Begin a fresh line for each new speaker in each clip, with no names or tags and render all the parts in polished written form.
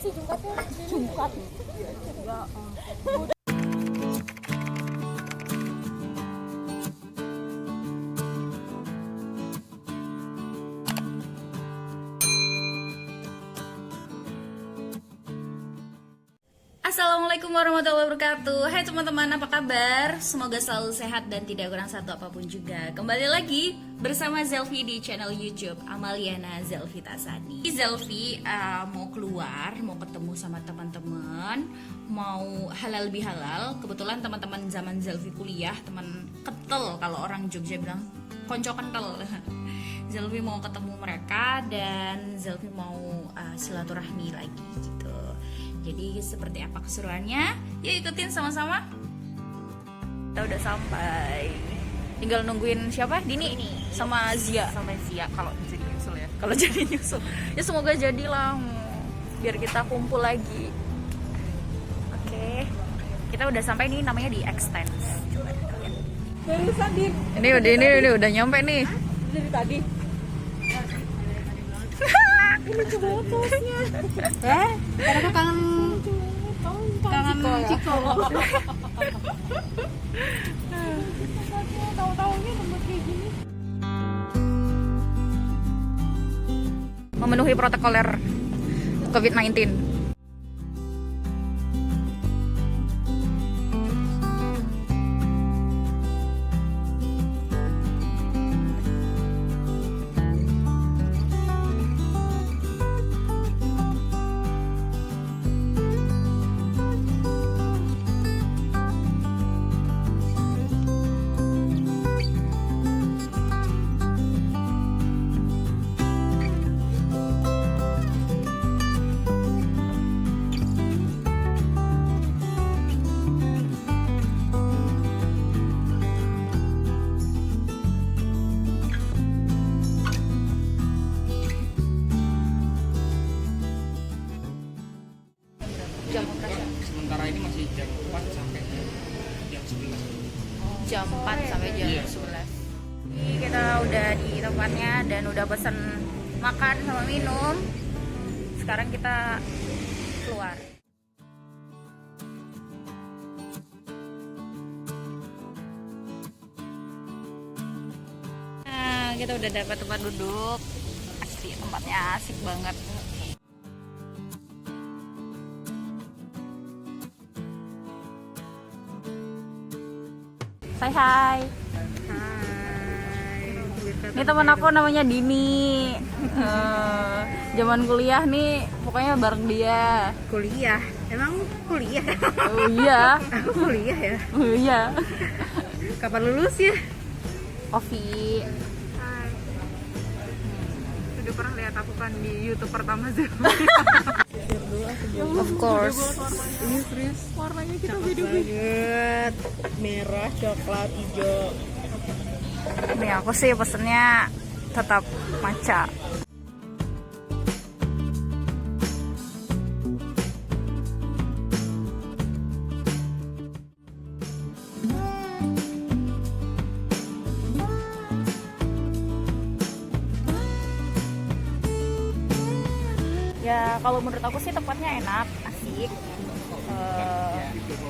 sih jungkatnya? Jungkat. Ya.
Assalamualaikum warahmatullahi wabarakatuh. Hai teman-teman, apa kabar? Semoga selalu sehat dan tidak kurang satu apapun juga. Kembali lagi bersama Zelvi di channel YouTube Amaliana Zelvi Tasani. Zelvi mau keluar, mau ketemu sama teman-teman, mau halal bihalal. Kebetulan teman-teman zaman Zelvi kuliah, teman kental kalau orang Jogja bilang konco kental. Zelvi mau ketemu mereka dan Zelvi mau silaturahmi lagi gitu. Jadi seperti apa keseruannya? Yuk ikutin sama-sama. Kita udah sampai. Tinggal nungguin siapa? Dini sama Zia.
Sama Zia kalau jadi nyusul ya.
Kalau jadi nyusul. Ya semoga jadilah. Biar kita kumpul lagi. Oke. Kita udah sampai nih, namanya di Extend. Coba kalian.
Barusan Din.
Ini udah nyampe nih.
Dari tadi. Ini coba tosnya. Karena aku kangen Ciko. Tahu-tahunya tempat kayak gini.
Memenuhi protokoler COVID-19.
Sementara ini masih jam 4 sampai jam 11.
Jam 4 sampai jam 11. Ini kita udah di tempatnya dan udah pesen makan sama minum. Sekarang kita keluar. Nah, kita udah dapat tempat duduk. Asli, tempatnya asik banget. Say hai. Ini teman aku namanya Dini. Zaman kuliah nih, pokoknya bareng dia.
Kuliah. Emang kuliah?
Oh iya.
Aku kuliah ya.
Oh iya.
Kapan lulus ya?
Ovi.
Hai. Udah pernah lihat aku kan di YouTube pertama sih.
Of course.
Ini serius. Warnanya kita beda-beda. Merah, coklat, hijau.
Nih aku sih pesennya tetap matcha. Ya kalau menurut aku sih tempatnya enak, asik.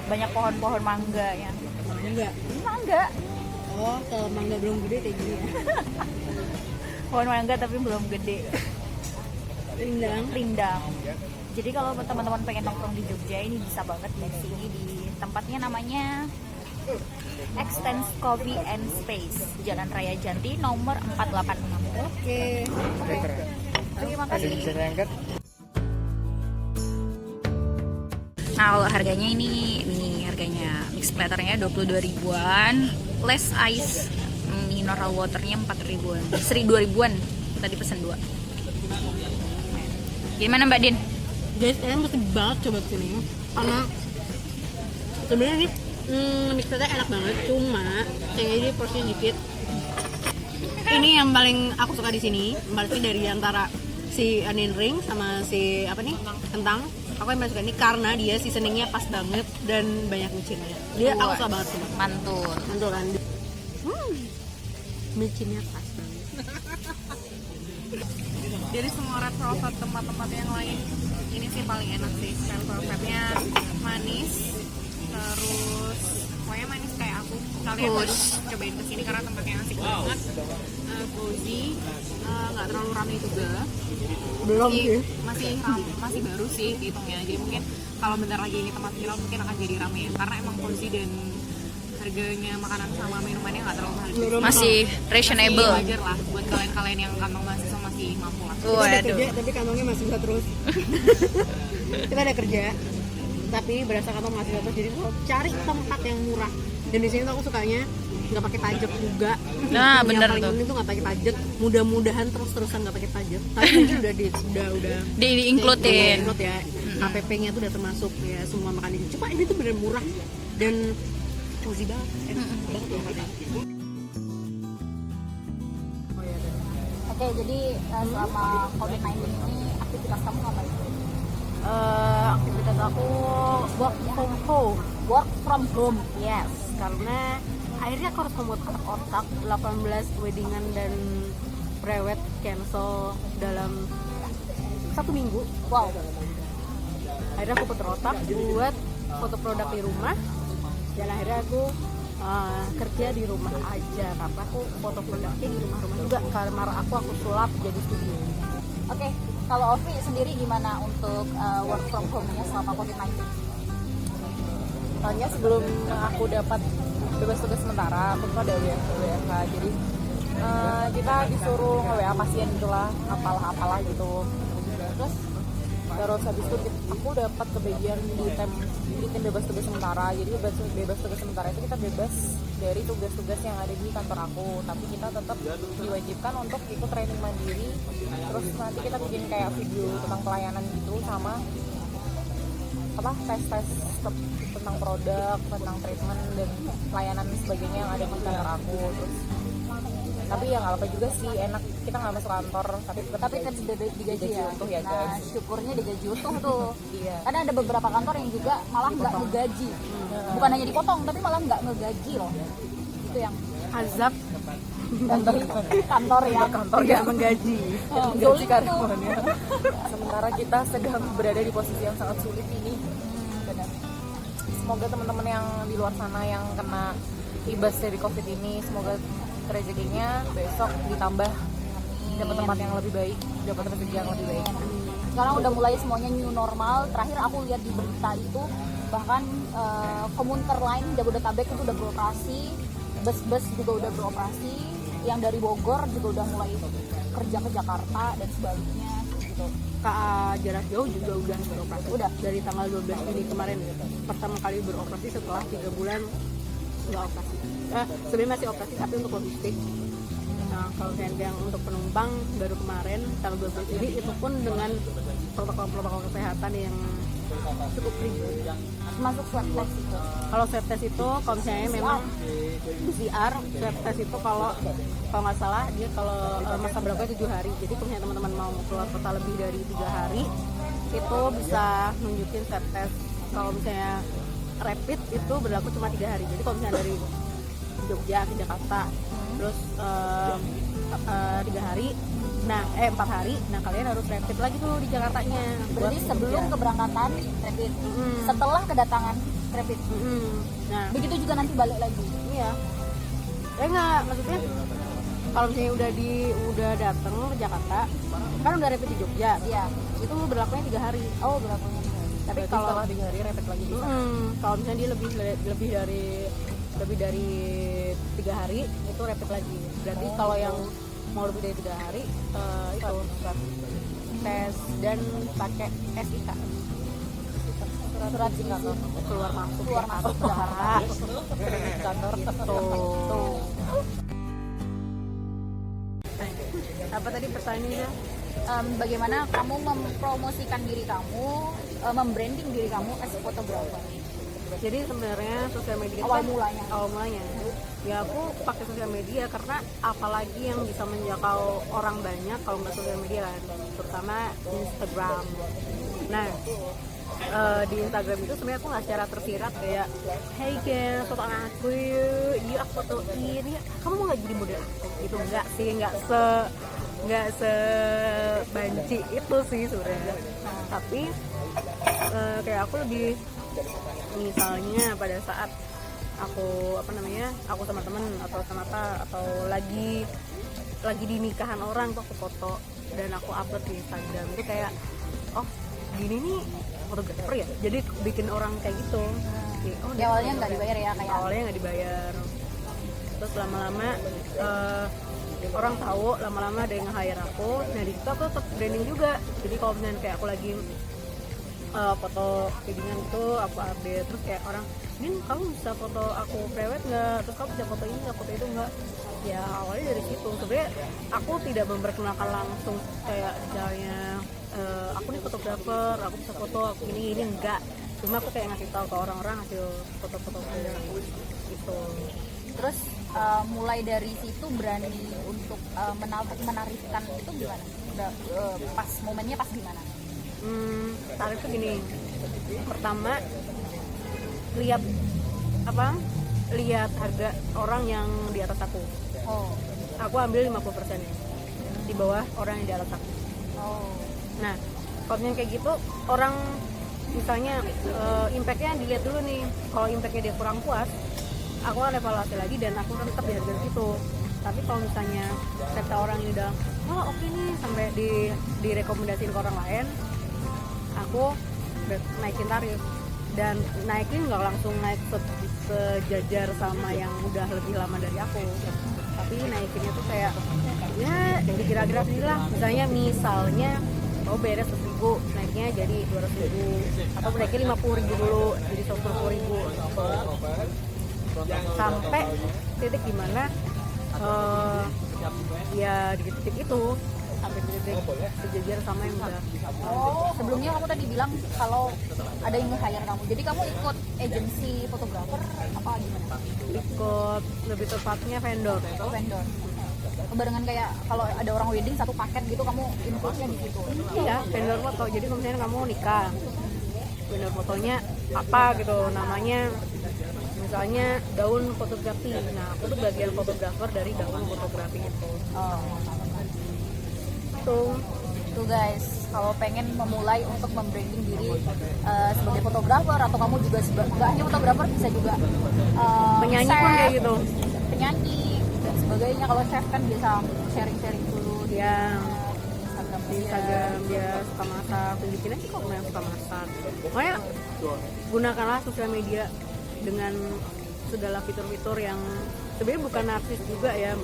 Banyak pohon-pohon mangga ya.
Enggak.
Mangga.
Oh, kalau mangga belum gede kayak gini ya.
Pohon mangga tapi belum gede. Rindang. Jadi kalau teman-teman pengen nongkrong di Jogja ini bisa banget di sini, di tempatnya namanya Extend Coffee and Space, Jalan Raya Janti nomor 486.
Oke.
Terima kasih.
Bisa diangkat?
Nah, kalau harganya ini harganya mix platternya 22 ribuan, less ice, mineral waternya 4 ribuan, 2 ribuan. Tadi pesen 2. Gimana Mbak Din?
Guys, kalian mesti banget coba kesini karena sebenarnya ini mixnya enak banget, cuma yang ini porsinya dikit. Ini yang paling aku suka di sini, berarti dari antara si onion ring sama si apa nih kentang. Aku yang paling suka ini karena dia seasoningnya pas banget dan banyak micinnya. Dia aku suka banget sih.
Mantul.
Mantul kan? Micinnya pas banget. dari semua red velvet tempat-tempat yang lain, ini sih paling enak sih. Red velvetnya manis, terus pokoknya manis kayak aku. Kalian harus cobain kesini karena tempatnya asik banget, cozy, nggak terlalu ramai juga.
Belum sih.
Masih baru sih hitungnya, jadi mungkin kalau bentar lagi ini tempat viral mungkin akan jadi ramai ya, karena emang cozy dan harganya makanan sama minumannya nggak terlalu mahal.
Masih reasonable.
Masih wajar lah buat kalian yang kantong mahasiswa masih mampu lah.
Kita ada
Waduh.
kerja tapi kantongnya masih bisa terus. Kita ada kerja tapi berasa kantong masih bisa terus, jadi kalau cari tempat yang murah. Dan di sini tuh aku sukanya nggak pakai pajak juga.
Nah,
Yang
bener
paling
tuh.
penting tuh nggak pakai pajak. Mudah-mudahan terus-terusan nggak pakai pajak. Tapi mungkin udah
Di include-in.
include ya. KPP-nya tuh udah termasuk ya semua makan ini. Cuma ini tuh bener murah dan cozy banget. Enak banget ya makannya.
Oke, jadi selama COVID-19 ini aktivitas kamu ngapain?
Aktivitas aku work from home.
Work from home.
Yes, karena akhirnya aku harus membuat otak 18 weddingan dan prewed cancel dalam 1 minggu.
Wow.
Akhirnya aku putar otak buat foto produk di rumah, dan akhirnya aku kerja di rumah aja karena aku foto produknya di rumah-rumah juga. Kamar aku sulap jadi studio.
Oke, kalau Ovi sendiri gimana untuk work from home-nya selama COVID-19?
Soalnya sebelum aku dapat bebas tugas sementara, aku tuh ada WFH, jadi kita disuruh nge-WA pasien gitulah, apalah gitu. Terus habis itu aku dapat kebagian di tim bebas tugas sementara. Jadi bebas tugas sementara itu kita bebas dari tugas-tugas yang ada di kantor aku, tapi kita tetap diwajibkan untuk ikut training mandiri. Terus nanti kita bikin kayak video tentang pelayanan gitu, sama tes tentang produk, tentang treatment dan pelayanan sebagainya yang ada di kantor aku. Terus tapi ya nggak apa juga sih, enak kita nggak masuk kantor tapi
Tapi kan digaji ya.
utuh ya
Nah,
guys.
syukurnya digaji utuh tuh.
Iya.
Karena ada beberapa kantor yang juga malah nggak ngegaji. Bukan hanya dipotong, tapi malah nggak ngegaji loh. Itu yang
Azab
kantor ya.
Kantor
tidak menggaji.
menggaji karyawannya. Sementara kita sedang berada di posisi yang sangat sulit ini. Benar. Semoga teman-teman yang di luar sana yang kena imbas dari COVID ini, semoga rezekinya besok ditambah, dapat tempat yang lebih baik, dapat rezeki yang lebih baik.
Sekarang udah mulai semuanya new normal. Terakhir aku lihat di berita itu bahkan komuter lain Jabodetabek itu udah beroperasi, bus-bus juga udah beroperasi, yang dari Bogor juga udah mulai kerja ke Jakarta dan sebaliknya gitu.
KA jarak jauh juga udah beroperasi.
Udah.
Dari tanggal 12 Juni kemarin pertama kali beroperasi setelah 3 bulan nggak operasi. Sebenarnya masih operasi tapi untuk logistik. Nah, kalau yang untuk penumpang baru kemarin tanggal 12 Juni itu pun dengan protokol kesehatan yang cukup ribet.
Masuk swab test itu.
Kalau swab test itu kalau misalnya memang PCR, swab test itu kalau nggak salah dia kalau masa berlakunya 7 hari. Jadi kalau misalnya teman-teman mau keluar kota lebih dari 3 hari itu bisa nunjukin swab test. Kalau misalnya rapid itu berlaku cuma 3 hari. Jadi kalau misalnya dari Jogja ke Jakarta terus 3 hari, 4 hari, nah kalian harus rapid lagi tuh di Jakartanya.
Berarti
Buat
sebelum
Jogja.
keberangkatan rapid, setelah kedatangan rapid.
Nah,
Begitu juga nanti balik lagi.
iya. Enggak, maksudnya kalau misalnya udah datang ke Jakarta, kan udah rapid di Jogja.
Iya.
Itu berlakunya 3 hari.
Oh, berapa ini?
Tapi
Berarti
kalau
setelah 3 hari rapid lagi bisa.
kalau misalnya dia lebih dari 3 hari itu rapid lagi. Berarti kalau yang mau lebih dari 3 hari itu swab tes dan pakai SIK,
Surat kantor.
keluar masuk
Keluar masuk Jakarta.
kantor gitu. Apa tadi pertanyaannya?
Bagaimana kamu mempromosikan diri kamu, membranding diri kamu as a photographer?
Jadi sebenarnya sosial media
Awal
kan-
mulanya.
awal mulanya ya aku pakai sosial media karena apalagi yang bisa menjangkau orang banyak kalau nggak sosial media kan, terutama Instagram. Nah di Instagram itu sebenarnya aku nggak secara tersirat kayak hey guys foto aku yuk aku fotoin ya, kamu mau nggak jadi model aku gitu, nggak sih, nggak nggak sebanci itu sih sebenarnya. Tapi kayak aku lebih, misalnya pada saat aku aku sama temen atau sama atau lagi di nikahan orang tuh aku foto dan aku upload di Instagram, itu kayak oh gini nih fotografer ya, jadi bikin orang kayak gitu. Oh,
Ya, awalnya nggak dibayar ya, kayak
awalnya nggak dibayar, terus lama-lama orang tahu, lama-lama ada yang nge-hire aku. Nah di situ aku tetap branding juga, jadi kalau misalnya kayak aku lagi foto weddingan gitu aku update, terus kayak orang, Din kamu bisa foto aku prewed nggak, terus kamu bisa foto ini nggak, foto itu nggak. Ya awalnya dari situ sebenarnya aku tidak memperkenalkan langsung kayak misalnya aku nih fotografer, aku bisa foto, aku ini enggak, cuma aku kayak ngasih tahu ke orang-orang hasil foto-foto aku gitu.
terus mulai dari situ berani untuk menarikkan itu gimana? Udah, pas momennya pas gimana?
Tarif tuh gini, pertama lihat harga orang yang di atas aku.
Oh,
Aku ambil 50% ya, di bawah orang yang di atas aku.
oh,
Nah, kalau yang kayak gitu, orang misalnya impact-nya dilihat dulu nih. Kalau impact-nya dia kurang puas, aku akan evaluasi lagi dan aku akan tetap di harga situ. Tapi kalau misalnya kata orang ini udah, oh oke nih, sampai direkomendasiin ke orang lain, aku naikin tarif. Dan naikin nggak langsung naik sejajar sama yang udah lebih lama dari aku, tapi naikinnya tuh kayak ya kira-kira sendiri lah. Misalnya oh beres 1.000, naiknya jadi 200.000, atau naiknya 50.000 dulu jadi 120.000, sampai titik dimana ya di titik itu, sampai di titik sejajar sama yang udah.
oh. Sebelumnya kamu tadi bilang kalau ada yang nge-hire kamu, jadi kamu ikut agensi fotografer apa gimana?
Ikut, lebih tepatnya vendor.
Vendor. Kebarengan kayak kalau ada orang wedding satu paket gitu, kamu inputnya di situ.
Iya, vendor foto. Jadi kalau misalnya kamu nikah, vendor fotonya apa gitu namanya, misalnya daun fotografi. Nah aku tuh bagian fotografer dari daun fotografi itu.
Oh. Tuh guys, kalau pengen memulai untuk membranding diri sebagai fotografer, atau kamu juga nggak hanya fotografer, bisa juga
Penyanyi
chef,
pun kayak gitu.
penyanyi dan sebagainya. Kalau chef kan bisa sharing-sharing dulu di
Yang
Instagram
di Instagram dia suka masak, tunjukin aja kok yang suka masak. Pokoknya gunakanlah sosial media dengan segala fitur-fitur yang sebenarnya bukan narsis juga ya,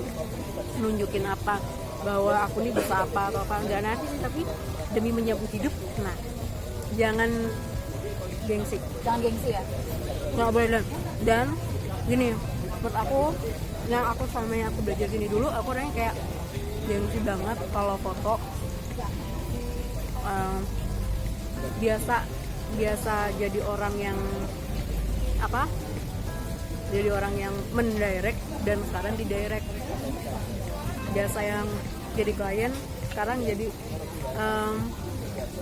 nunjukin apa bahwa aku nih bisa apa atau apa, nggak narsis sih, tapi demi menyambung hidup. Nah jangan gengsi,
ya.
nggak boleh. Dan gini, menurut aku yang aku selama yang aku belajar gini dulu, aku orangnya kayak gengsi banget kalau foto. Biasa jadi orang yang jadi orang yang mendirect dan sekarang didirect. Biasa yang jadi klien sekarang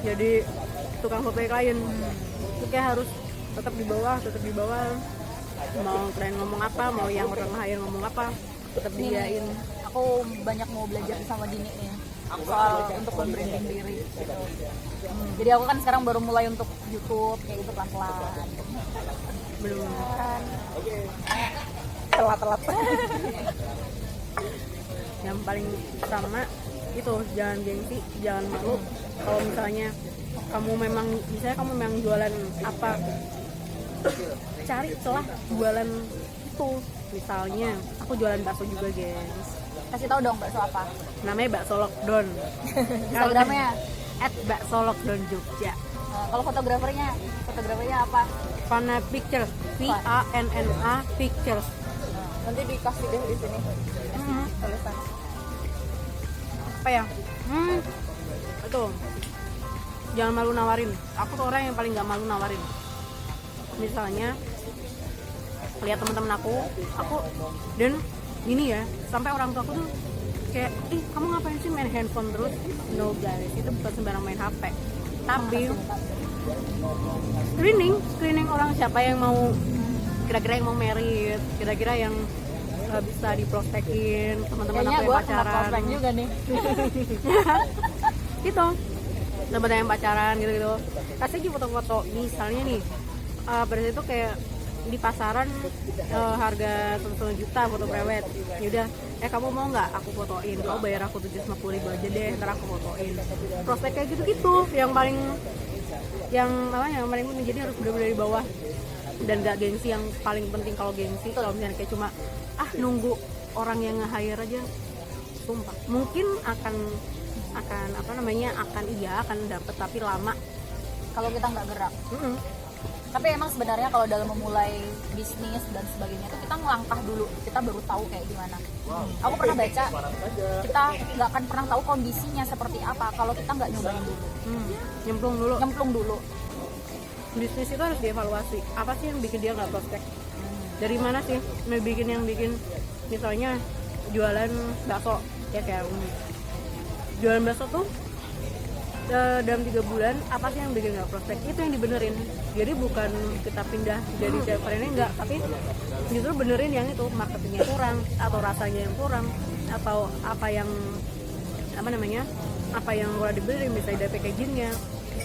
jadi tukang foto klien. Itu kayak harus tetap di bawah. Mau klien ngomong apa, mau yang orang lain ngomong apa, tetap diain.
Aku banyak mau belajar sama Dini nih soal untuk membranding diri. Jadi aku kan sekarang baru mulai untuk YouTube kayak gitu pelan-pelan.
Belum
Telat.
yang paling utama itu jangan gengsi, jangan malu. Kalau misalnya kamu memang jualan apa, cari celah jualan itu. Misalnya aku jualan bakso juga, gengs.
Kasih tahu dong bakso apa?
Namanya bakso lockdown.
Instagramnya.
@bakso-lockdown Jogja.
Kalau fotografernya apa?
Vanna Pictures, VANNA Pictures.
Nanti dikasih deh di sini tulisan.
Apa ya? Itu jangan malu nawarin. Aku tuh orang yang paling nggak malu nawarin. Misalnya lihat teman-teman aku dan ini ya, sampai orang tua aku tuh kayak, kamu ngapain sih main handphone terus? No guys, itu bukan sembarang main HP, tapi screening orang siapa yang mau, kira-kira yang mau merit, kira-kira yang bisa diprospekin teman-teman
Kayaknya
aku
gue
yang
kena
pacaran
prospek juga nih.
gitu, teman-teman yang pacaran gitu kasih aja foto-foto misalnya nih pada saat itu kayak di pasaran harga 1,5 juta foto prewed, yaudah kamu mau nggak aku fotoin, kamu bayar aku 750.000 aja deh, ntar aku fotoin. Prospek kayak gitu-gitu yang paling penting, jadi harus benar-benar dari bawah dan gak gengsi. Yang paling penting kalau gengsi kalau misalnya kayak cuma nunggu orang yang nge-hire aja, sumpah mungkin akan dapet tapi lama
Kalau kita nggak gerak. Tapi emang sebenarnya kalau dalam memulai bisnis dan sebagainya itu kita ngelangkah dulu, kita baru tahu kayak gimana. Aku pernah baca, kita nggak akan pernah tahu kondisinya seperti apa kalau kita nggak nyobain dulu. Nyemplung dulu.
Bisnis itu harus dievaluasi, apa sih yang bikin dia nggak prospek, dari mana sih yang bikin misalnya jualan bakso ya, kayak jualan bakso tuh dalam 3 bulan apa sih yang bikin nggak prospek, itu yang dibenerin. Jadi bukan kita pindah jadi chef ini enggak, tapi justru benerin yang itu, marketingnya kurang atau rasanya yang kurang atau apa yang kurang dibenerin, misalnya dari packagingnya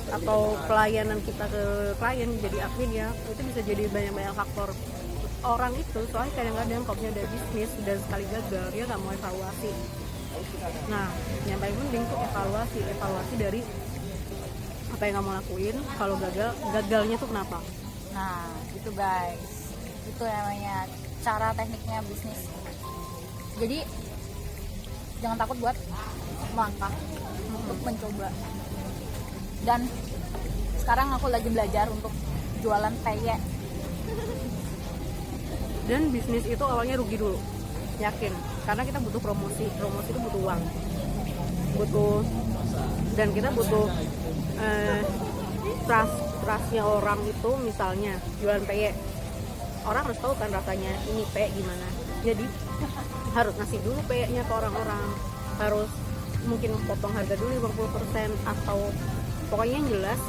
atau pelayanan kita ke klien jadi admin ya, itu bisa jadi banyak faktor orang itu. Soalnya kadang-kadang kalau punya ada bisnis dan sekali gagal dia nggak mau evaluasi. Nah, yang paling penting tuh evaluasi dari apa yang kamu lakuin. Kalau gagalnya tuh kenapa?
Nah, itu guys, itu namanya cara tekniknya bisnis. Jadi jangan takut buat melangkah, untuk mencoba. Dan sekarang aku lagi belajar untuk jualan peyek.
Dan bisnis itu awalnya rugi dulu, yakin, karena kita butuh promosi itu butuh uang, dan kita butuh trustnya orang itu. Misalnya jualan peyek, orang harus tahu kan rasanya ini peyek gimana, jadi harus ngasih dulu peyeknya ke orang-orang, harus mungkin potong harga dulu 50% atau pokoknya yang jelas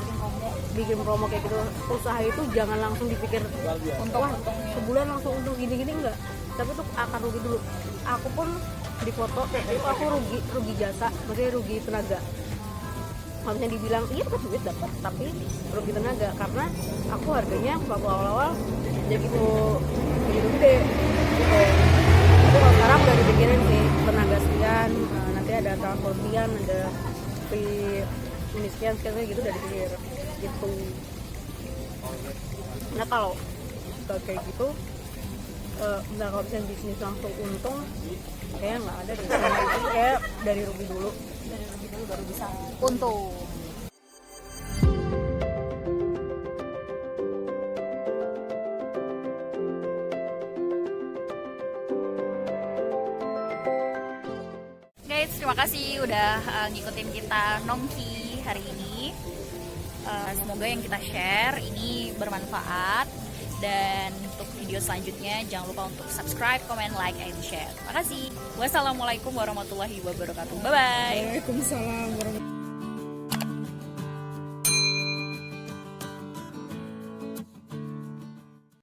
bikin promo kayak gitu. Usaha itu jangan langsung dipikir wah sebulan langsung untung gini-gini, enggak, tapi tuh akan rugi dulu. Aku pun di foto itu aku rugi jasa, maksudnya rugi tenaga. Maksudnya dibilang iya dapat duit, dapat, tapi rugi tenaga karena aku harganya waktu awal-awal jadi begitu gede gitu. Tapi kalau sekarang udah dipikirin sih, tenaga sekian, nanti ada transport sekian, ada free ini sekian gitu, udah dipikir gitu. Nah kalau kayak gitu kalau bisa bisnis langsung untung kayak nggak ada deh. Itu kayak dari rugi dulu baru bisa
Untung.
Guys, terima kasih udah ngikutin kita nongki hari ini. Semoga yang kita share ini bermanfaat. Dan untuk video selanjutnya jangan lupa untuk subscribe, comment, like, and share. Terima kasih. Wassalamualaikum warahmatullahi wabarakatuh. Bye bye.
Waalaikumsalam warahmatullahi wabarakatuh.